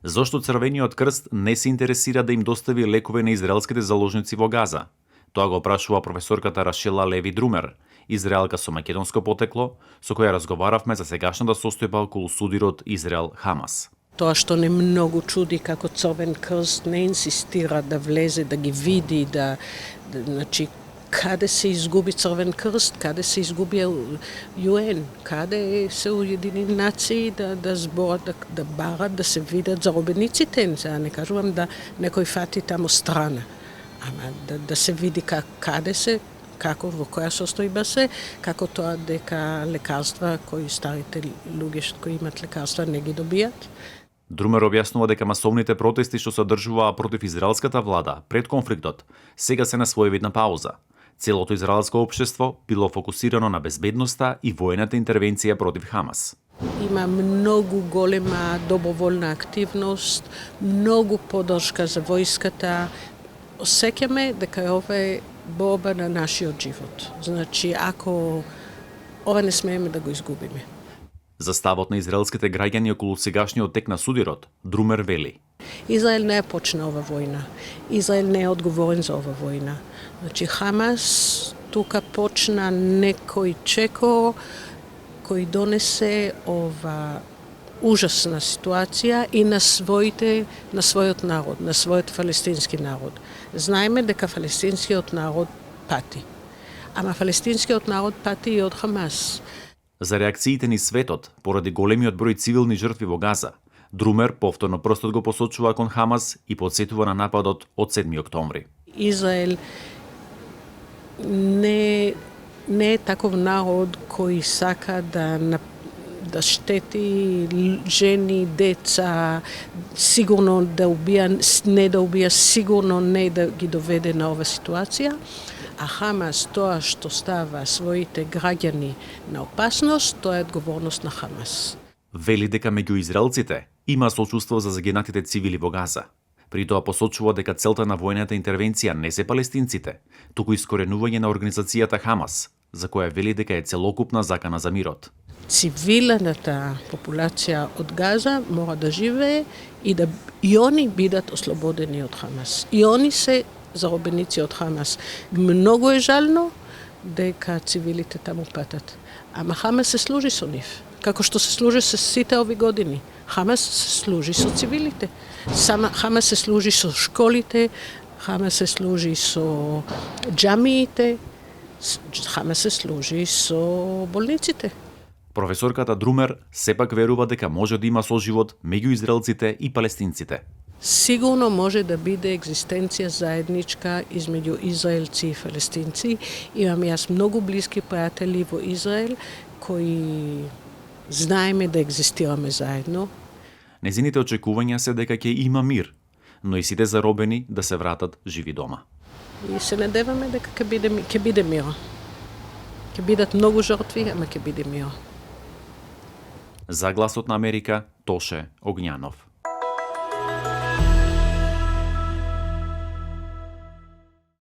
Зошто Црвениот крст не се интересира да им достави лекове на израелските заложници во Газа? Тоа го прашува професорката Рашела Леви Друмер, израелка со македонско потекло, со која разговаравме за сегашната состојба околу судирот Израел-Хамас. Тоа што не многу чуди како Црвен крст не инсистира да влезе, да ги види, значи, каде се изгуби Црвен крст, каде се изгуби ЮН, каде се Уединени нации да зборат, да барат, да се видат заробениците. Сега не кажувам да некој фати тамо страна, ама да се види каде се, како, во која состојба се, како тоа дека лекарства кои старите луѓе кои имат лекарства не ги добијат. Друмер објаснува дека масовните протести што се одржуваа против израелската влада пред конфликтот сега се на своевидна пауза. Целото израелско општество било фокусирано на безбедноста и воената интервенција против Хамас. Има многу голема доброволна активност, многу поддршка за војската. Осеќаме дека ова е борба на нашиот живот. Значи, ако ова не смееме да го изгубиме. За ставот на израелските граѓани околу сегашниот тек на судирот, Друмер вели: Израел не е почна ова војна. Израел не е одговорен за ова војна. Значи, Хамас тука почна некој чеко кој донесе ова ужасна ситуација и на својот народ, на својот фалестински народ. Знаеме дека фалестинскиот народ пати. Ама фалестинскиот народ пати и од Хамас. За реакциите ни светот поради големиот број цивилни жртви во Газа, Друмер повторно прстот го посочува кон Хамас и подсетува на нападот од 7 октомври. Израел не е таков народ кој сака да штети жени, деца, сигурно да убија, сигурно не да ги доведе на ова ситуација. А Хамас, тоа што става своите граѓани на опасност, тоа е одговорност на Хамас. Вели дека меѓу израелците има сочувство за загинатите цивили во Газа. При тоа посочува дека целта на војната интервенција не се палестинците, туку искоренување на организацијата Хамас, за која вели дека е целокупна закана за мирот. Цивилната популација од Газа мора да живее и они бидат ослободени од Хамас. И они се заробеници од Хамас. Многу е жално дека цивилите таму патат. Ама Хамас се служи со нив. Како што се служи со сите ови години. Хамас се служи со цивилите. Хамас се служи со школите, Хамас се служи со џамиите, Хамас се служи со болниците. Професорката Друмер сепак верува дека може да има соживот меѓу израелците и палестинците. Сигурно може да биде екзистенција заедничка измеѓу израелци и палестинци. Имам јас многу блиски пријатели во Израел кои знаеме да екзистираме заедно. Незините очекувања се дека ќе има мир, но и сите заробени да се вратат живи дома. И се надеваме дека ќе биде мир. Ќе бидат многу жртви, ама ќе биде мир. За Гласот на Америка, Тоше Огњанов.